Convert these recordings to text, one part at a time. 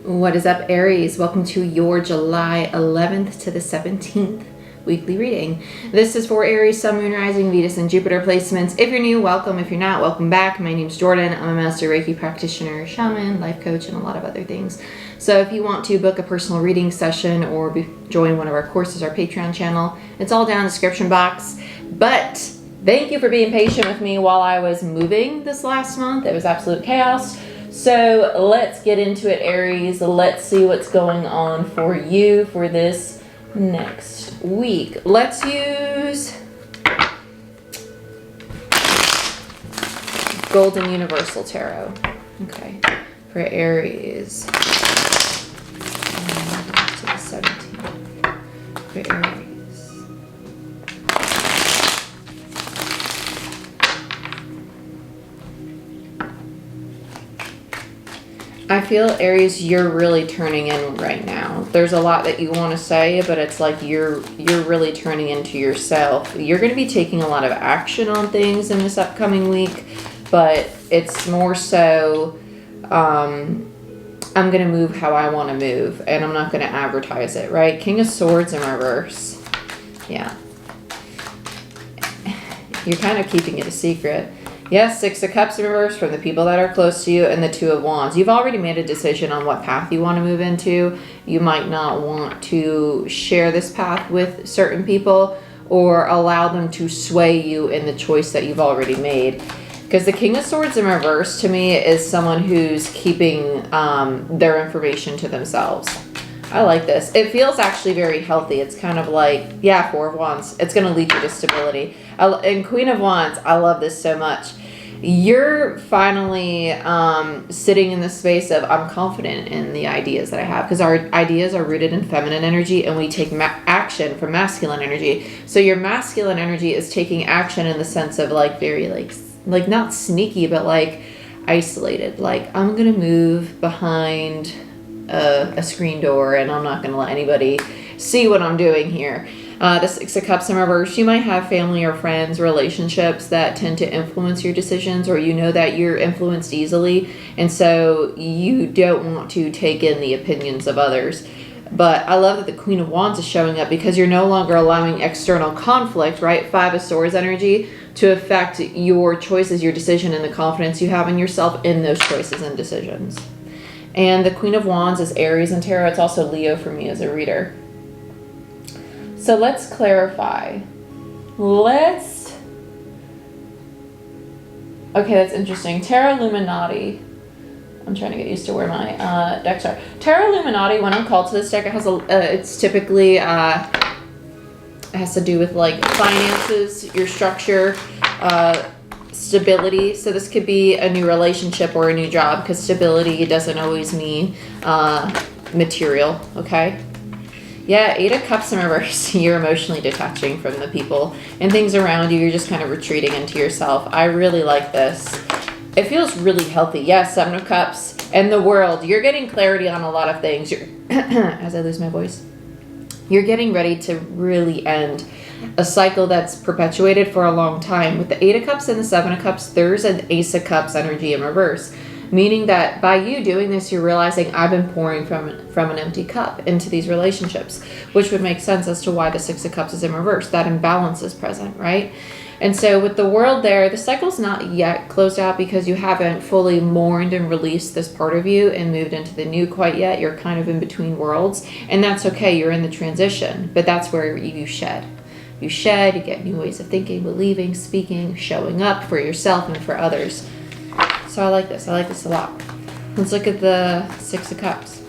What is up, Aries? Welcome to your July 11th to the 17th weekly reading. This is for Aries, Sun, Moon, Rising, Venus, and Jupiter placements. If you're new, welcome. If you're not, welcome back. My name's Jordyn. I'm a master Reiki practitioner, shaman, life coach, and a lot of other things. So if you want to book a personal reading session or join one of our courses, our Patreon channel, it's all down in the description box. But thank you for being patient with me while I was moving this last month. It was absolute chaos. So let's get into it, Aries. Let's see what's going on for you for this next week. Let's use Golden Universal Tarot. Okay, for Aries. To the 17th. For Aries. I feel, Aries, you're really turning in right now. There's a lot that you want to say, but it's like you're really turning into yourself. You're going to be taking a lot of action on things in this upcoming week, but it's more so, I'm going to move how I want to move, and I'm not going to advertise it, right? King of Swords in reverse. Yeah. You're kind of keeping it a secret. Yes, Six of Cups in reverse from the people that are close to you, and the Two of Wands. You've already made a decision on what path you want to move into. You might not want to share this path with certain people or allow them to sway you in the choice that you've already made. Because the King of Swords in reverse to me is someone who's keeping their information to themselves. I like this. It feels actually very healthy. It's kind of like, yeah, Four of Wands. It's going to lead you to stability. And Queen of Wands, I love this so much. You're finally sitting in the space of, I'm confident in the ideas that I have. Because our ideas are rooted in feminine energy, and we take action from masculine energy. So your masculine energy is taking action in the sense of like very like not sneaky, but like isolated. Like, I'm going to move behind a screen door, and I'm not going to let anybody see what I'm doing here. The Six of Cups in reverse, you might have family or friends, relationships that tend to influence your decisions, or you know that you're influenced easily, and so you don't want to take in the opinions of others. But I love that the Queen of Wands is showing up because you're no longer allowing external conflict, right? Five of Swords energy to affect your choices, your decision, and the confidence you have in yourself in those choices and decisions. And the Queen of Wands is Aries in tarot. It's also Leo for me as a reader. So let's clarify. Okay, that's interesting. Tarot Illuminati. I'm trying to get used to where my decks are. Tarot Illuminati, when I'm called to this deck, it has it's typically it has to do with like finances, your structure, stability. So this could be a new relationship or a new job, because stability doesn't always mean material. Okay. Yeah, Eight of Cups in reverse. You're emotionally detaching from the people and things around you. You're just kind of retreating into yourself. I really like this. It feels really healthy. Yes, Seven of Cups and the World. You're getting clarity on a lot of things. As I lose my voice. You're getting ready to really end a cycle that's perpetuated for a long time. With the Eight of Cups and the Seven of Cups, there's an Ace of Cups energy in reverse. Meaning that by you doing this, you're realizing I've been pouring from an empty cup into these relationships, which would make sense as to why the Six of Cups is in reverse. That imbalance is present, right? And so with the World there, the cycle's not yet closed out because you haven't fully mourned and released this part of you and moved into the new quite yet. You're kind of in between worlds, and that's okay. You're in the transition, but that's where you shed. You shed, you get new ways of thinking, believing, speaking, showing up for yourself and for others. So I like this. I like this a lot. Let's look at the Six of Cups.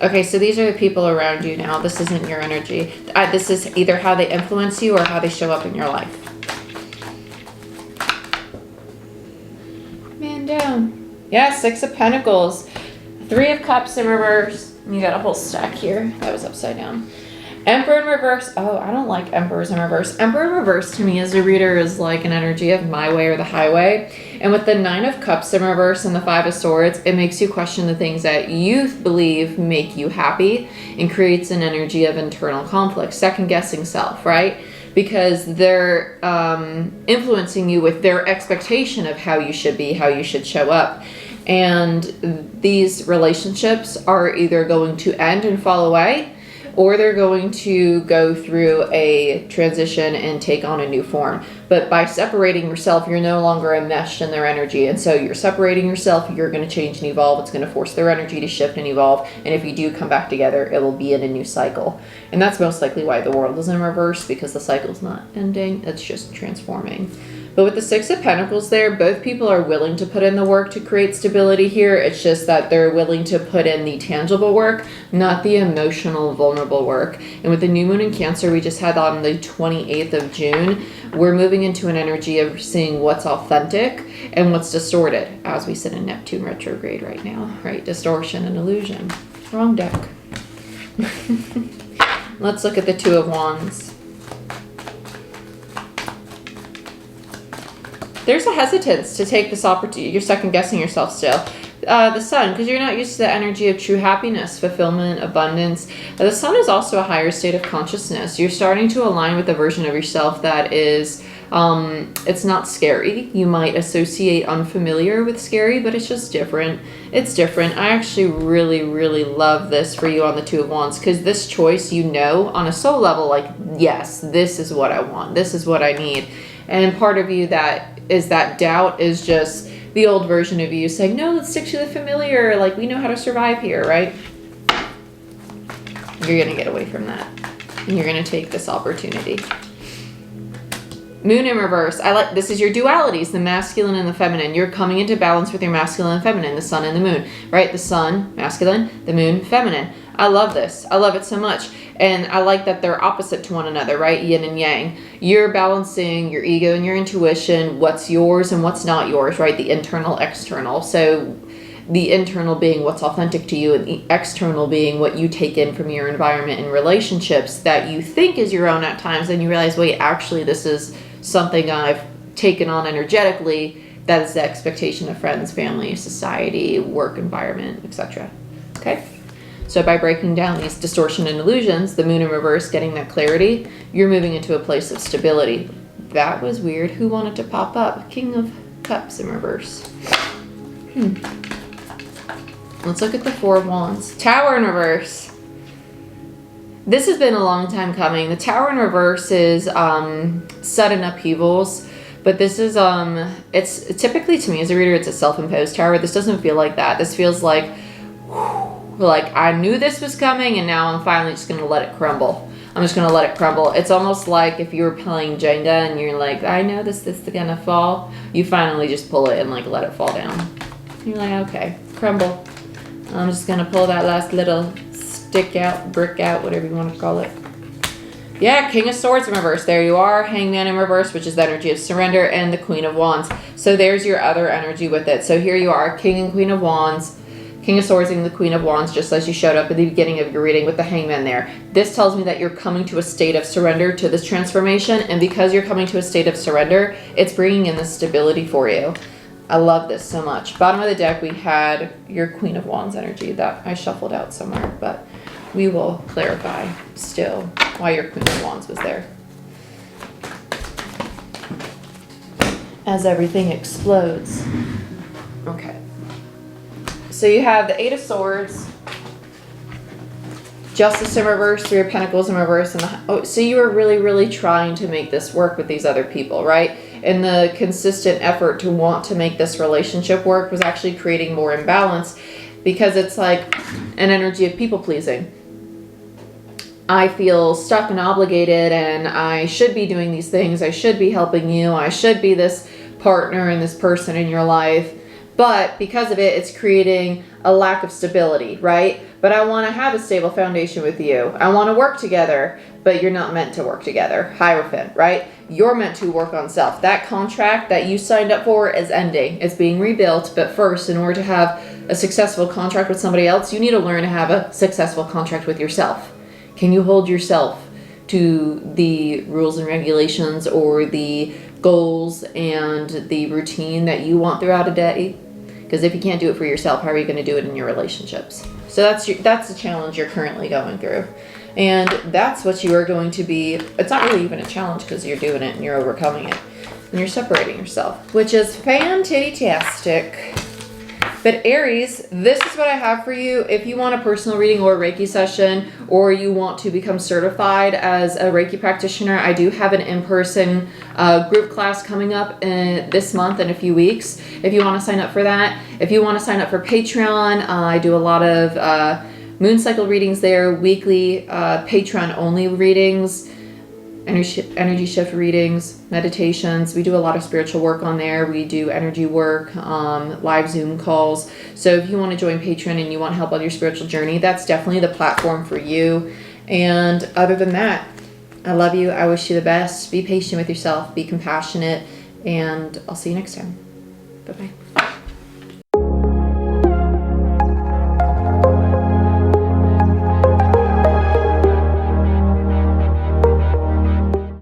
Okay, so these are the people around you now. This isn't your energy. This is either how they influence you or how they show up in your life. Man down. Yeah, Six of Pentacles. Three of Cups in reverse. You got a whole stack here. That was upside down. Emperor in reverse. Oh, I don't like emperors in reverse. Emperor in reverse to me as a reader is like an energy of my way or the highway. And with the Nine of Cups in reverse and the Five of Swords, it makes you question the things that you believe make you happy and creates an energy of internal conflict, second guessing self, right? Because they're influencing you with their expectation of how you should be, how you should show up. And these relationships are either going to end and fall away, or they're going to go through a transition and take on a new form. But by separating yourself, you're no longer enmeshed in their energy. And so you're separating yourself, you're going to change and evolve. It's going to force their energy to shift and evolve. And if you do come back together, it will be in a new cycle. And that's most likely why the world is in reverse, because the cycle's not ending, it's just transforming. But with the Six of Pentacles there, both people are willing to put in the work to create stability here. It's just that they're willing to put in the tangible work, not the emotional, vulnerable work. And with the new moon in Cancer we just had on the 28th of June, we're moving into an energy of seeing what's authentic and what's distorted as we sit in Neptune retrograde right now, right? Distortion and illusion. Wrong deck. Let's look at the Two of Wands. There's a hesitance to take this opportunity. You're second guessing yourself still. The Sun, because you're not used to the energy of true happiness, fulfillment, abundance. The Sun is also a higher state of consciousness. You're starting to align with a version of yourself that is, it's not scary. You might associate unfamiliar with scary, but it's just different. It's different. I actually really, really love this for you on the Two of Wands, because this choice, you know, on a soul level, like, yes, this is what I want. This is what I need. And part of you that is that doubt is just the old version of you saying, no, let's stick to the familiar. Like, we know how to survive here, right? You're going to get away from that. And you're going to take this opportunity. Moon in reverse. This is your dualities, the masculine and the feminine. You're coming into balance with your masculine and feminine, the sun and the moon, right? The sun, masculine, the moon, feminine. I love this. I love it so much. And I like that they're opposite to one another, right? Yin and yang. You're balancing your ego and your intuition, what's yours and what's not yours, right? The internal, external. So the internal being what's authentic to you, and the external being what you take in from your environment and relationships that you think is your own at times. And you realize, wait, actually, this is something I've taken on energetically. That is the expectation of friends, family, society, work environment, etc. Okay? So by breaking down these distortion and illusions, the moon in reverse, getting that clarity, you're moving into a place of stability. That was weird. Who wanted to pop up? King of Cups in reverse. Let's look at the Four of Wands. Tower in reverse. This has been a long time coming. The Tower in reverse is sudden upheavals. But this is, it's typically, to me as a reader, it's a self-imposed tower. This doesn't feel like that. This feels like, like I knew this was coming and now I'm finally just going to let it crumble. I'm just going to let it crumble. It's almost like if you were playing Jenga and you're like, I know this is going to fall. You finally just pull it and like let it fall down. You're like, okay, crumble. I'm just going to pull that last little stick out, brick out, whatever you want to call it. Yeah, King of Swords in reverse. There you are. Hangman in reverse, which is the energy of surrender, and the Queen of Wands. So there's your other energy with it. So here you are, King and Queen of Wands. King of Swords and the Queen of Wands, just as you showed up at the beginning of your reading with the Hangman there. This tells me that you're coming to a state of surrender to this transformation. And because you're coming to a state of surrender, it's bringing in this stability for you. I love this so much. Bottom of the deck, we had your Queen of Wands energy that I shuffled out somewhere, but we will clarify still why your Queen of Wands was there. As everything explodes. Okay. So you have the Eight of Swords, Justice in reverse, Three of Pentacles in reverse, and so you were really, really trying to make this work with these other people, right? And the consistent effort to want to make this relationship work was actually creating more imbalance, because it's like an energy of people pleasing. I feel stuck and obligated, and I should be doing these things. I should be helping you. I should be this partner and this person in your life. But because of it, it's creating a lack of stability, right? But I want to have a stable foundation with you. I want to work together, but you're not meant to work together. Hierophant, right? You're meant to work on self. That contract that you signed up for is ending. It's being rebuilt. But first, in order to have a successful contract with somebody else, you need to learn to have a successful contract with yourself. Can you hold yourself to the rules and regulations or the goals and the routine that you want throughout a day? Because if you can't do it for yourself, how are you going to do it in your relationships? So that's the challenge you're currently going through. And that's what you are going to be. It's not really even a challenge because you're doing it and you're overcoming it. And you're separating yourself, which is fantastic. But Aries, this is what I have for you. If you want a personal reading or a Reiki session, or you want to become certified as a Reiki practitioner, I do have an in-person group class coming up this month in a few weeks. If you want to sign up for that. If you want to sign up for Patreon, I do a lot of moon cycle readings there, weekly Patreon only readings, energy shift readings, meditations. We do a lot of spiritual work on there. We do energy work, live Zoom calls. So if you want to join Patreon and you want help on your spiritual journey, that's definitely the platform for you. And other than that, I love you. I wish you the best. Be patient with yourself. Be compassionate. And I'll see you next time. Bye-bye.